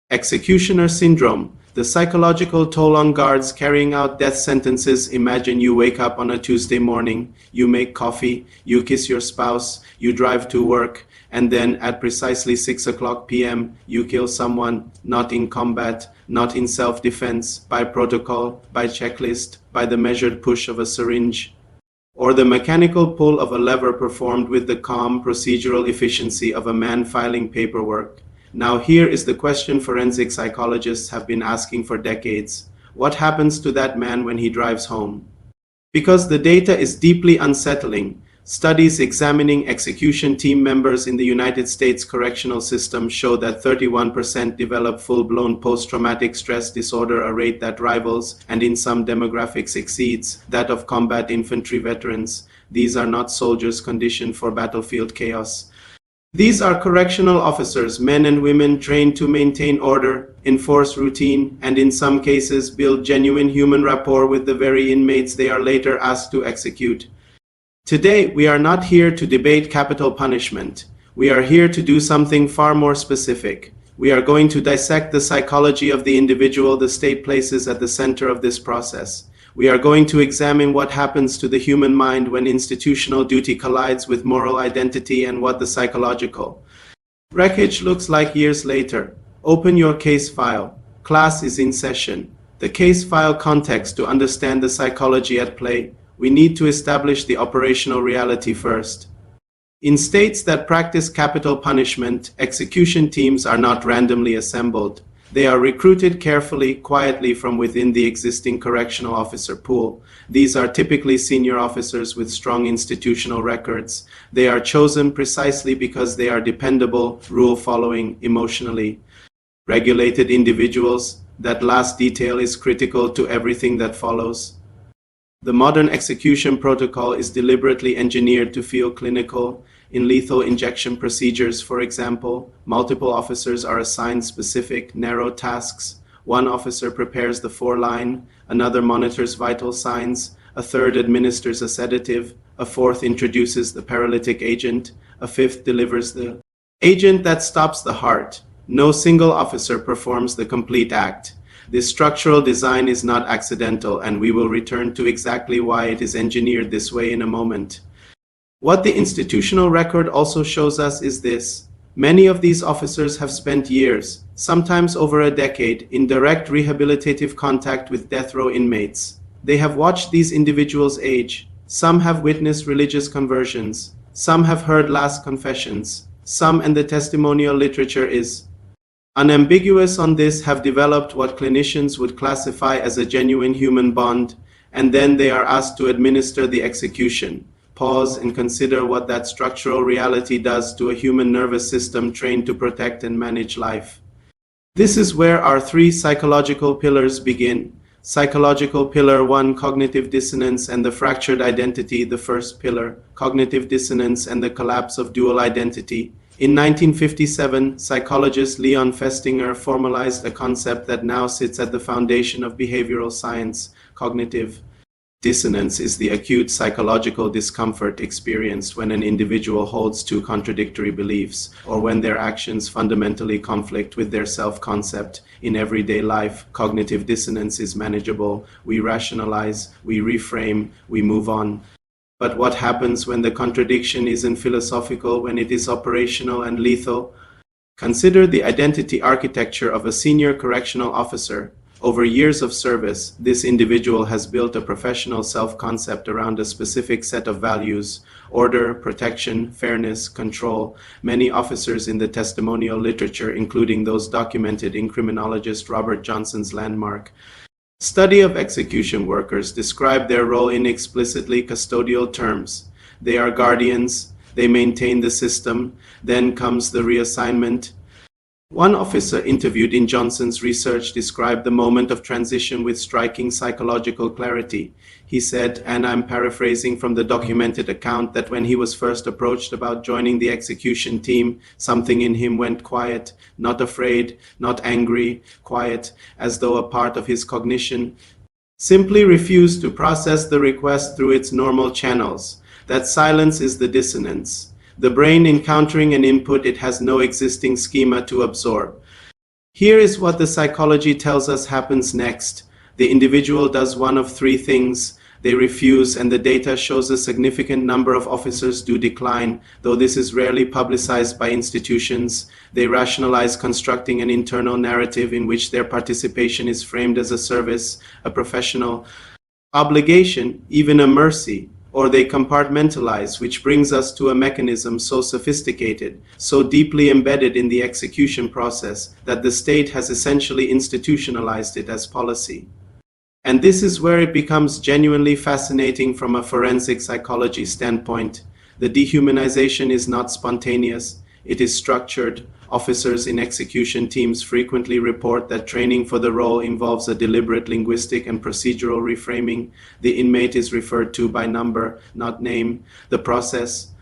Executioner syndrome, the psychological toll on guards carrying out death sentences. Imagine you wake up on a Tuesday morning, you make coffee, you kiss your spouse, you drive to work, and then at precisely 6 o'clock p.m., you kill someone, not in combat, not in self-defense, by protocol, by checklist, by the measured push of a syringe, or the mechanical pull of a lever performed with the calm procedural efficiency of a man filing paperwork. Now here is the question forensic psychologists have been asking for decades. What happens to that man when he drives home? Because the data is deeply unsettling. Studies examining execution team members in the United States correctional system show that 31% develop full-blown post-traumatic stress disorder, a rate that rivals, and in some demographics exceeds, that of combat infantry veterans. These are not soldiers conditioned for battlefield chaos. These are correctional officers, men and women trained to maintain order, enforce routine, and in some cases build genuine human rapport with the very inmates they are later asked to execute. Today, we are not here to debate capital punishment. We are here to do something far more specific. We are going to dissect the psychology of the individual the state places at the center of this process. We are going to examine what happens to the human mind when institutional duty collides with moral identity and what the psychological wreckage looks like years later. Open your case file. Class is in session. The case file context. To understand the psychology at play, we need to establish the operational reality first. In states that practice capital punishment, execution teams are not randomly assembled. They are recruited carefully, quietly from within the existing correctional officer pool. These are typically senior officers with strong institutional records. They are chosen precisely because they are dependable, rule-following, emotionally regulated individuals. That last detail is critical to everything that follows. The modern execution protocol is deliberately engineered to feel clinical. In lethal injection procedures, for example, multiple officers are assigned specific, narrow tasks. One officer prepares the foreline, another monitors vital signs, a third administers a sedative, a fourth introduces the paralytic agent, a fifth delivers the agent that stops the heart. No single officer performs the complete act. This structural design is not accidental, and we will return to exactly why it is engineered this way in a moment. What the institutional record also shows us is this. Many of these officers have spent years, sometimes over a decade, in direct rehabilitative contact with death row inmates. They have watched these individuals age. Some have witnessed religious conversions. Some have heard last confessions. Some, and the testimonial literature is unambiguous on this, have developed what clinicians would classify as a genuine human bond, and then they are asked to administer the execution. Pause and consider what that structural reality does to a human nervous system trained to protect and manage life. This is where our three psychological pillars begin. Psychological pillar 1, cognitive dissonance and the fractured identity. The first pillar, cognitive dissonance and the collapse of dual identity. In 1957, psychologist Leon Festinger formalized a concept that now sits at the foundation of behavioral science. Cognitive dissonance is the acute psychological discomfort experienced when an individual holds two contradictory beliefs, or when their actions fundamentally conflict with their self-concept. In everyday life, cognitive dissonance is manageable. We rationalize, we reframe, we move on. But what happens when the contradiction isn't philosophical, when it is operational and lethal? Consider the identity architecture of a senior correctional officer. Over years of service, this individual has built a professional self-concept around a specific set of values: order, protection, fairness, control. Many officers in the testimonial literature, including those documented in criminologist Robert Johnson's landmark study of execution workers, describe their role in explicitly custodial terms. They are guardians, they maintain the system, then comes the reassignment. One officer interviewed in Johnson's research described the moment of transition with striking psychological clarity. He said, and I'm paraphrasing from the documented account, that when he was first approached about joining the execution team, something in him went quiet, not afraid, not angry, quiet, as though a part of his cognition simply refused to process the request through its normal channels. That silence is the dissonance. The brain encountering an input it has no existing schema to absorb. Here is what the psychology tells us happens next. The individual does one of three things. They refuse, and the data shows a significant number of officers do decline, though this is rarely publicized by institutions. They rationalize, constructing an internal narrative in which their participation is framed as a service, a professional obligation, even a mercy. Or they compartmentalize, which brings us to a mechanism so sophisticated, so deeply embedded in the execution process, that the state has essentially institutionalized it as policy. And this is where it becomes genuinely fascinating from a forensic psychology standpoint. The dehumanization is not spontaneous, it is structured. Officers in execution teams frequently report that training for the role involves a deliberate linguistic and procedural reframing. The inmate is referred to by number, not name. The process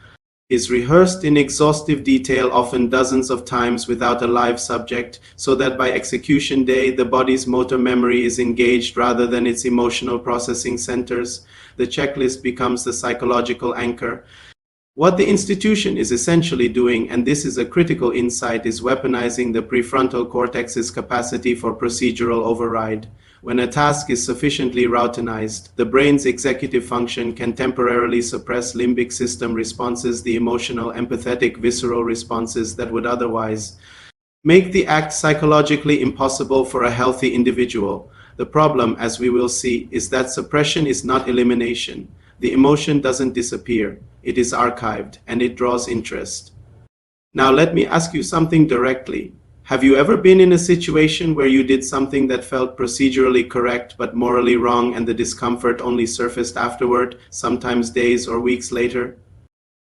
is rehearsed in exhaustive detail, often dozens of times without a live subject, so that by execution day the body's motor memory is engaged rather than its emotional processing centers. The checklist becomes the psychological anchor. What the institution is essentially doing, and this is a critical insight, is weaponizing the prefrontal cortex's capacity for procedural override. When a task is sufficiently routinized, the brain's executive function can temporarily suppress limbic system responses, the emotional, empathetic, visceral responses that would otherwise make the act psychologically impossible for a healthy individual. The problem, as we will see, is that suppression is not elimination. The emotion doesn't disappear. It is archived, and it draws interest. Now let me ask you something directly. Have you ever been in a situation where you did something that felt procedurally correct but morally wrong, and the discomfort only surfaced afterward, sometimes days or weeks later?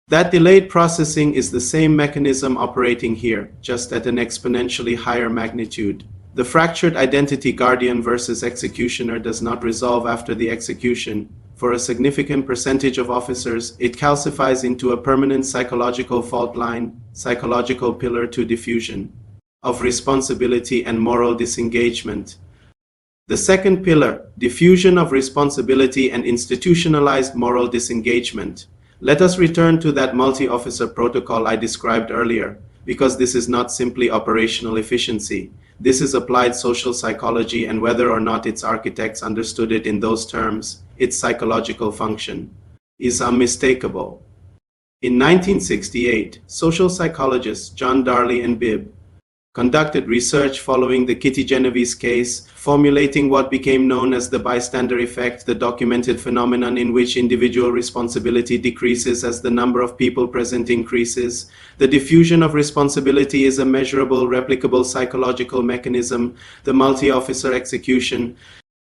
That delayed processing is the same mechanism operating here, just at an exponentially higher magnitude. The fractured identity guardian versus executioner does not resolve after the execution. For a significant percentage of officers, it calcifies into a permanent psychological fault line, psychological pillar to diffusion of responsibility and moral disengagement. The second pillar, diffusion of responsibility and institutionalized moral disengagement. Let us return to that multi-officer protocol I described earlier, because this is not simply operational efficiency. This is applied social psychology, and whether or not its architects understood it in those terms, its psychological function is unmistakable. In 1968, social psychologists John Darley and Bibb conducted research following the Kitty Genovese case, formulating what became known as the bystander effect, the documented phenomenon in which individual responsibility decreases as the number of people present increases. The diffusion of responsibility is a measurable, replicable psychological mechanism. The multi-officer execution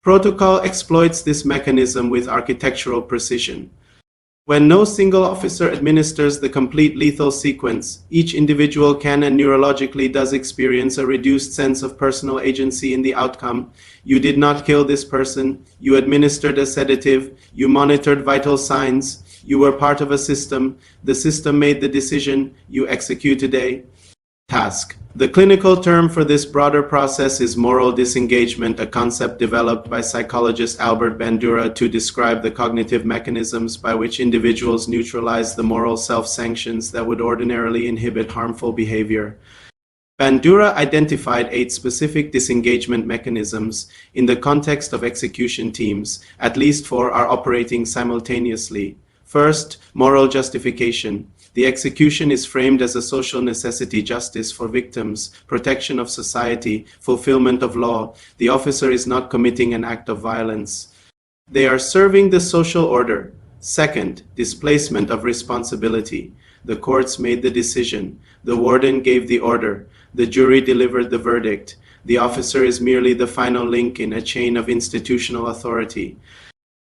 protocol exploits this mechanism with architectural precision. When no single officer administers the complete lethal sequence, each individual can and neurologically does experience a reduced sense of personal agency in the outcome. You did not kill this person, you administered a sedative, you monitored vital signs, you were part of a system, the system made the decision, you executed a task. The clinical term for this broader process is moral disengagement, a concept developed by psychologist Albert Bandura to describe the cognitive mechanisms by which individuals neutralize the moral self-sanctions that would ordinarily inhibit harmful behavior. Bandura identified 8 specific disengagement mechanisms in the context of execution teams. At least 4 are operating simultaneously. First, moral justification. The execution is framed as a social necessity, justice for victims, protection of society, fulfillment of law. The officer is not committing an act of violence. They are serving the social order. Second, displacement of responsibility. The courts made the decision. The warden gave the order. The jury delivered the verdict. The officer is merely the final link in a chain of institutional authority.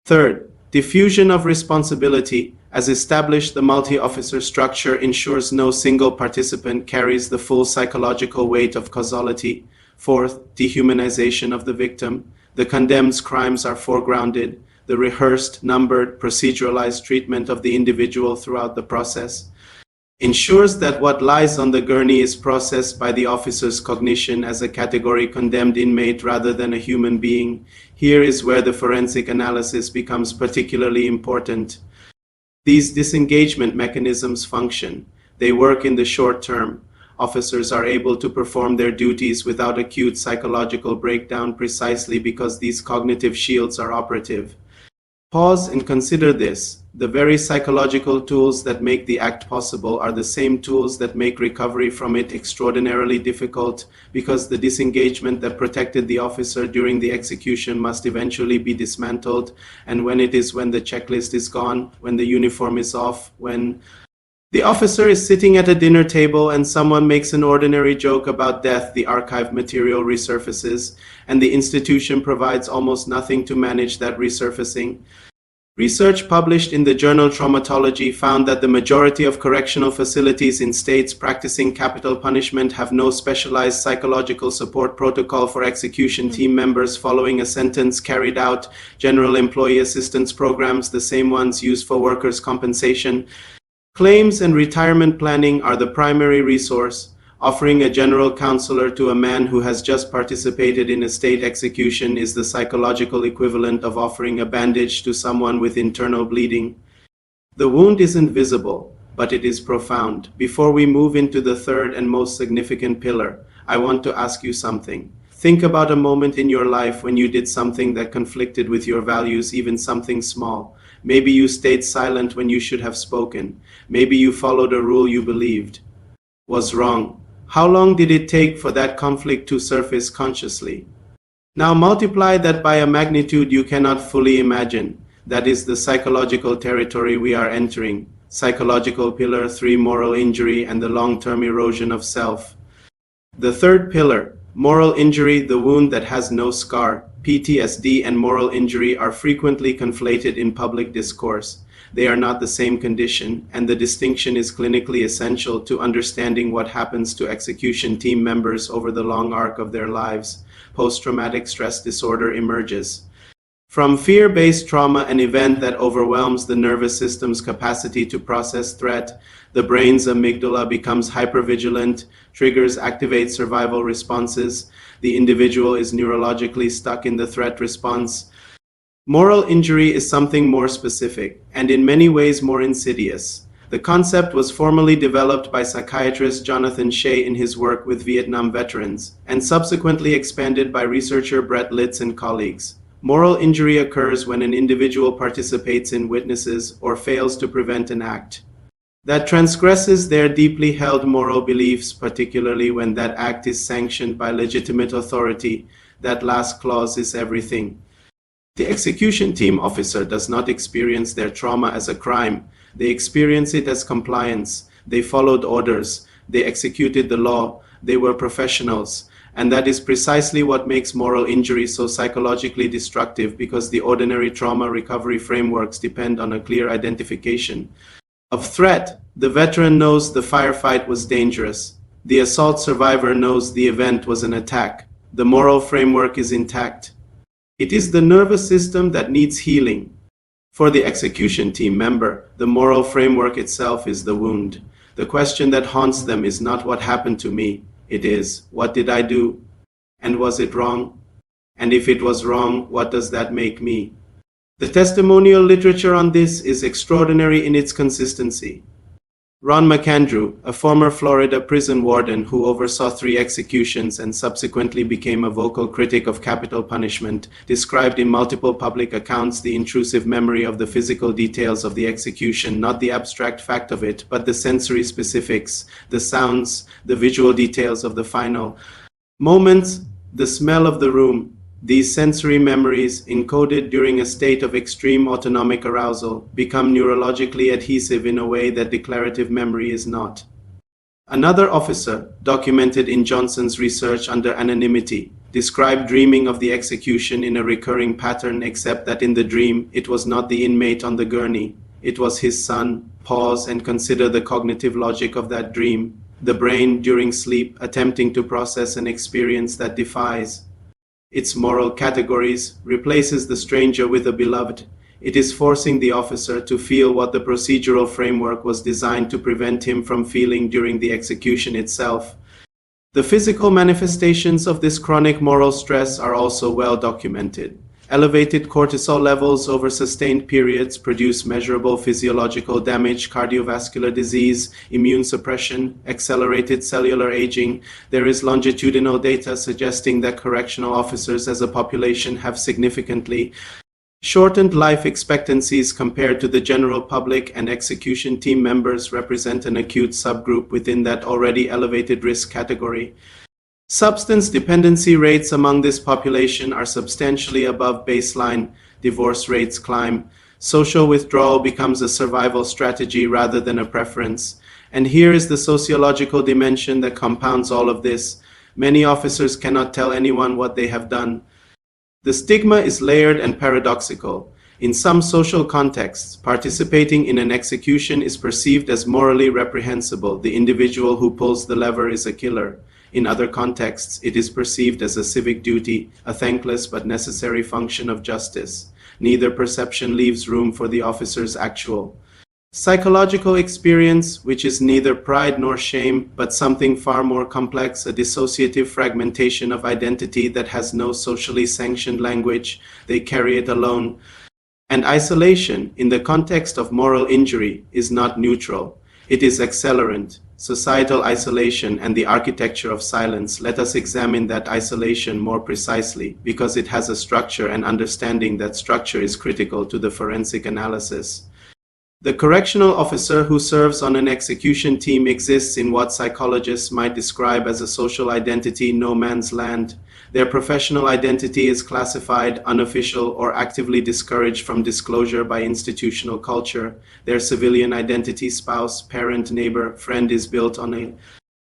Third, diffusion of responsibility. As established, the multi-officer structure ensures no single participant carries the full psychological weight of causality. Fourth, dehumanization of the victim. The condemned's crimes are foregrounded. The rehearsed, numbered, proceduralized treatment of the individual throughout the process ensures that what lies on the gurney is processed by the officer's cognition as a category condemned inmate rather than a human being. Here is where the forensic analysis becomes particularly important. These disengagement mechanisms function. They work in the short term. officers are able to perform their duties without acute psychological breakdown precisely because these cognitive shields are operative. Pause and consider this. The very psychological tools that make the act possible are the same tools that make recovery from it extraordinarily difficult, because the disengagement that protected the officer during the execution must eventually be dismantled, and when the checklist is gone, when the uniform is off, when the officer is sitting at a dinner table and someone makes an ordinary joke about death, the archived material resurfaces, and the institution provides almost nothing to manage that resurfacing. Research published in the journal Traumatology found that the majority of correctional facilities in states practicing capital punishment have no specialized psychological support protocol for execution team members following a sentence carried out, general employee assistance programs, the same ones used for workers' compensation. Claims and retirement planning are the primary resource. Offering a general counselor to a man who has just participated in a state execution is the psychological equivalent of offering a bandage to someone with internal bleeding. The wound isn't visible, but it is profound. Before we move into the third and most significant pillar, I want to ask you something. Think about a moment in your life when you did something that conflicted with your values, even something small. Maybe you stayed silent when you should have spoken. Maybe you followed a rule you believed was wrong. How long did it take for that conflict to surface consciously? Now multiply that by a magnitude you cannot fully imagine. That is the psychological territory we are entering. Psychological pillar 3, moral injury and the long-term erosion of self. The third pillar, moral injury, the wound that has no scar. PTSD and moral injury are frequently conflated in public discourse. They are not the same condition, and the distinction is clinically essential to understanding what happens to execution team members over the long arc of their lives. Post-traumatic stress disorder emerges. From fear-based trauma, an event that overwhelms the nervous system's capacity to process threat, the brain's amygdala becomes hypervigilant, triggers activate survival responses, the individual is neurologically stuck in the threat response. Moral injury is something more specific, and in many ways more insidious. The concept was formally developed by psychiatrist Jonathan Shea in his work with Vietnam veterans, and subsequently expanded by researcher Brett Litz and colleagues. Moral injury occurs when an individual participates in, witnesses, or fails to prevent an act that transgresses their deeply held moral beliefs, particularly when that act is sanctioned by legitimate authority. That last clause is everything. The execution team officer does not experience their trauma as a crime. They experience it as compliance. They followed orders. They executed the law. They were professionals. And that is precisely what makes moral injury so psychologically destructive, because the ordinary trauma recovery frameworks depend on a clear identification of threat. The veteran knows the firefight was dangerous. The assault survivor knows the event was an attack. The moral framework is intact. It is the nervous system that needs healing. For the execution team member, the moral framework itself is the wound. The question that haunts them is not what happened to me. It is, what did I do? And was it wrong? And if it was wrong, what does that make me? The testimonial literature on this is extraordinary in its consistency. Ron McAndrew, a former Florida prison warden who oversaw 3 executions and subsequently became a vocal critic of capital punishment, described in multiple public accounts the intrusive memory of the physical details of the execution, not the abstract fact of it, but the sensory specifics, the sounds, the visual details of the final moments, the smell of the room. These sensory memories, encoded during a state of extreme autonomic arousal, become neurologically adhesive in a way that declarative memory is not. Another officer, documented in Johnson's research under anonymity, described dreaming of the execution in a recurring pattern, except that in the dream, it was not the inmate on the gurney. It was his son. Pause and consider the cognitive logic of that dream. The brain, during sleep, attempting to process an experience that defies its moral categories, replaces the stranger with a beloved. It is forcing the officer to feel what the procedural framework was designed to prevent him from feeling during the execution itself. The physical manifestations of this chronic moral stress are also well documented. Elevated cortisol levels over sustained periods produce measurable physiological damage, cardiovascular disease, immune suppression, accelerated cellular aging. There is longitudinal data suggesting that correctional officers as a population have significantly shortened life expectancies compared to the general public, and execution team members represent an acute subgroup within that already elevated risk category. Substance dependency rates among this population are substantially above baseline. Divorce rates climb. Social withdrawal becomes a survival strategy rather than a preference. And here is the sociological dimension that compounds all of this. Many officers cannot tell anyone what they have done. The stigma is layered and paradoxical. In some social contexts, participating in an execution is perceived as morally reprehensible. The individual who pulls the lever is a killer. In other contexts, it is perceived as a civic duty, a thankless but necessary function of justice. Neither perception leaves room for the officer's actual psychological experience, which is neither pride nor shame, but something far more complex, a dissociative fragmentation of identity that has no socially sanctioned language. They carry it alone. And isolation, in the context of moral injury, is not neutral. It is accelerant. Societal isolation and the architecture of silence. Let us examine that isolation more precisely, because it has a structure, and understanding that structure is critical to the forensic analysis. The correctional officer who serves on an execution team exists in what psychologists might describe as a social identity no man's land. Their professional identity is classified, unofficial, or actively discouraged from disclosure by institutional culture. Their civilian identity, spouse, parent, neighbor, friend, is built on a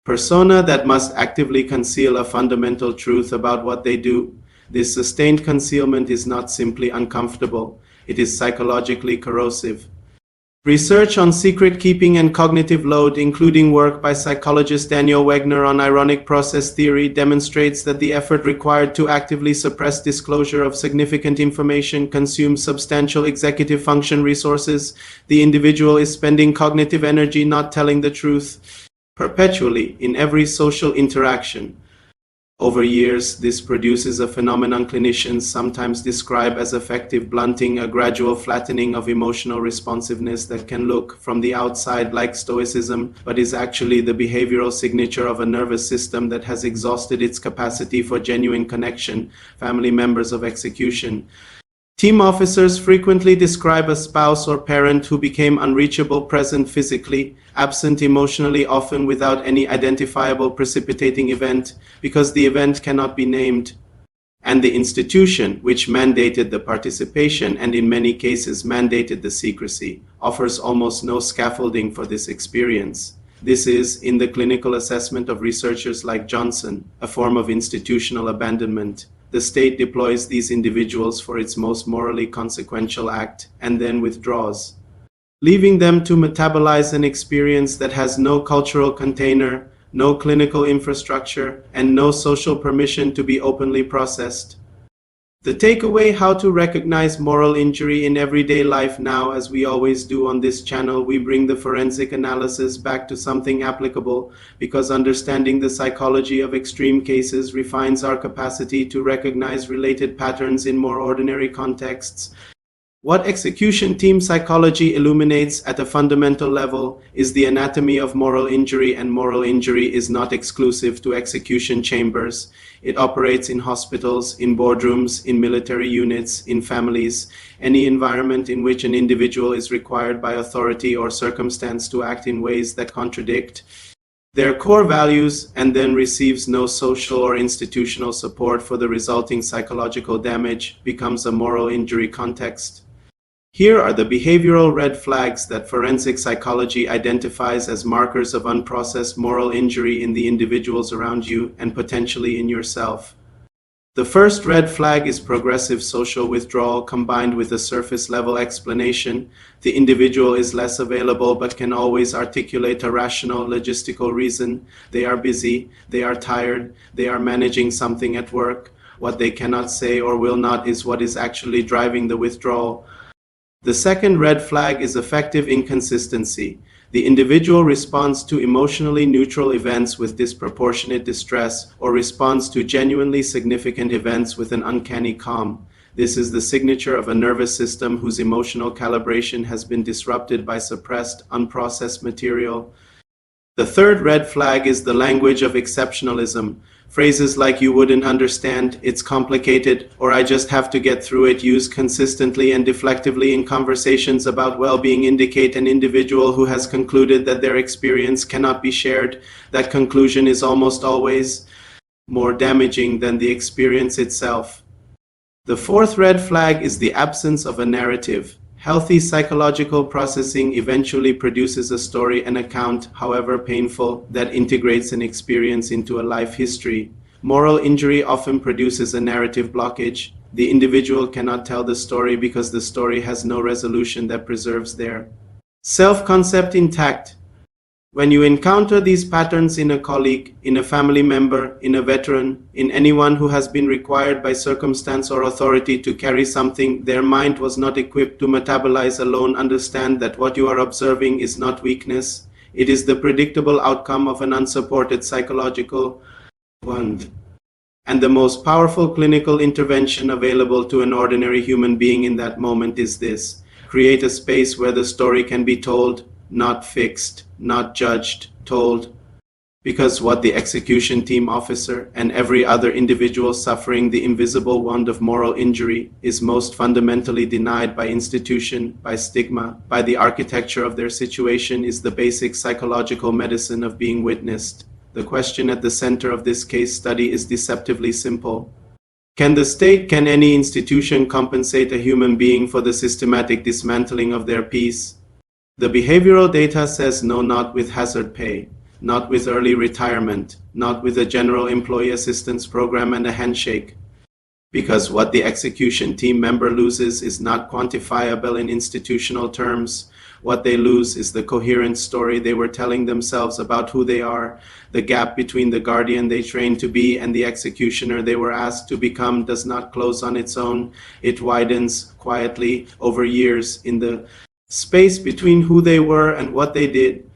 persona that must actively conceal a fundamental truth about what they do. This sustained concealment is not simply uncomfortable, it is psychologically corrosive. Research on secret keeping and cognitive load, including work by psychologist Daniel Wegner on ironic process theory, demonstrates that the effort required to actively suppress disclosure of significant information consumes substantial executive function resources. The individual is spending cognitive energy not telling the truth perpetually in every social interaction. Over years, this produces a phenomenon clinicians sometimes describe as affective blunting, a gradual flattening of emotional responsiveness that can look from the outside like stoicism, but is actually the behavioral signature of a nervous system that has exhausted its capacity for genuine connection. Family members of execution. Team officers frequently describe a spouse or parent who became unreachable, present physically, absent emotionally, often without any identifiable precipitating event, because the event cannot be named. And the institution, which mandated the participation and in many cases mandated the secrecy, offers almost no scaffolding for this experience. This is, in the clinical assessment of researchers like Johnson, a form of institutional abandonment. The state deploys these individuals for its most morally consequential act and then withdraws, leaving them to metabolize an experience that has no cultural container, no clinical infrastructure, and no social permission to be openly processed. The takeaway: how to recognize moral injury in everyday life. Now, as we always do on this channel, we bring the forensic analysis back to something applicable, because understanding the psychology of extreme cases refines our capacity to recognize related patterns in more ordinary contexts. What execution team psychology illuminates at a fundamental level is the anatomy of moral injury, and moral injury is not exclusive to execution chambers. It operates in hospitals, in boardrooms, in military units, in families, any environment in which an individual is required by authority or circumstance to act in ways that contradict their core values, and then receives no social or institutional support for the resulting psychological damage, becomes a moral injury context. Here are the behavioral red flags that forensic psychology identifies as markers of unprocessed moral injury in the individuals around you and potentially in yourself. The first red flag is progressive social withdrawal combined with a surface-level explanation. The individual is less available but can always articulate a rational, logistical reason. They are busy, they are tired, they are managing something at work. What they cannot say or will not is what is actually driving the withdrawal. The second red flag is affective inconsistency. The individual responds to emotionally neutral events with disproportionate distress, or responds to genuinely significant events with an uncanny calm. This is the signature of a nervous system whose emotional calibration has been disrupted by suppressed, unprocessed material. The third red flag is the language of exceptionalism. Phrases like "you wouldn't understand," "it's complicated," or "I just have to get through it," used consistently and deflectively in conversations about well-being indicate an individual who has concluded that their experience cannot be shared. That conclusion is almost always more damaging than the experience itself. The fourth red flag is the absence of a narrative. Healthy psychological processing eventually produces a story, an account, however painful, that integrates an experience into a life history. Moral injury often produces a narrative blockage. The individual cannot tell the story because the story has no resolution that preserves their self-concept intact. When you encounter these patterns in a colleague, in a family member, in a veteran, in anyone who has been required by circumstance or authority to carry something their mind was not equipped to metabolize alone, understand that what you are observing is not weakness. It is the predictable outcome of an unsupported psychological wound. And the most powerful clinical intervention available to an ordinary human being in that moment is this: create a space where the story can be told, not fixed, not judged, told. Because what the execution team officer and every other individual suffering the invisible wound of moral injury is most fundamentally denied by institution, by stigma, by the architecture of their situation is the basic psychological medicine of being witnessed. The question at the center of this case study is deceptively simple. Can the state, can any institution compensate a human being for the systematic dismantling of their peace? The behavioral data says no, not with hazard pay, not with early retirement, not with a general employee assistance program and a handshake. Because what the execution team member loses is not quantifiable in institutional terms. What they lose is the coherent story they were telling themselves about who they are. The gap between the guardian they trained to be and the executioner they were asked to become does not close on its own. It widens quietly over years in the space between who they were and what they did.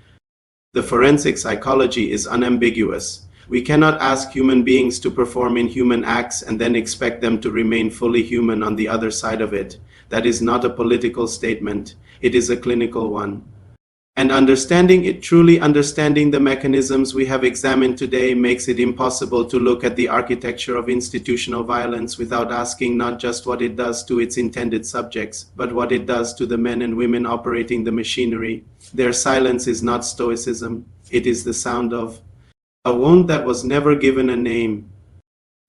The forensic psychology is unambiguous. We cannot ask human beings to perform inhuman acts and then expect them to remain fully human on the other side of it. That is not a political statement. It is a clinical one. And understanding it, truly understanding the mechanisms we have examined today, makes it impossible to look at the architecture of institutional violence without asking not just what it does to its intended subjects, but what it does to the men and women operating the machinery. Their silence is not stoicism. It is the sound of a wound that was never given a name.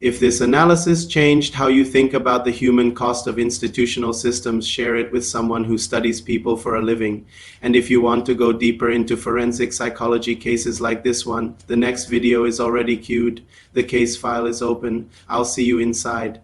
If this analysis changed how you think about the human cost of institutional systems, share it with someone who studies people for a living. And if you want to go deeper into forensic psychology cases like this one, the next video is already queued. The case file is open. I'll see you inside.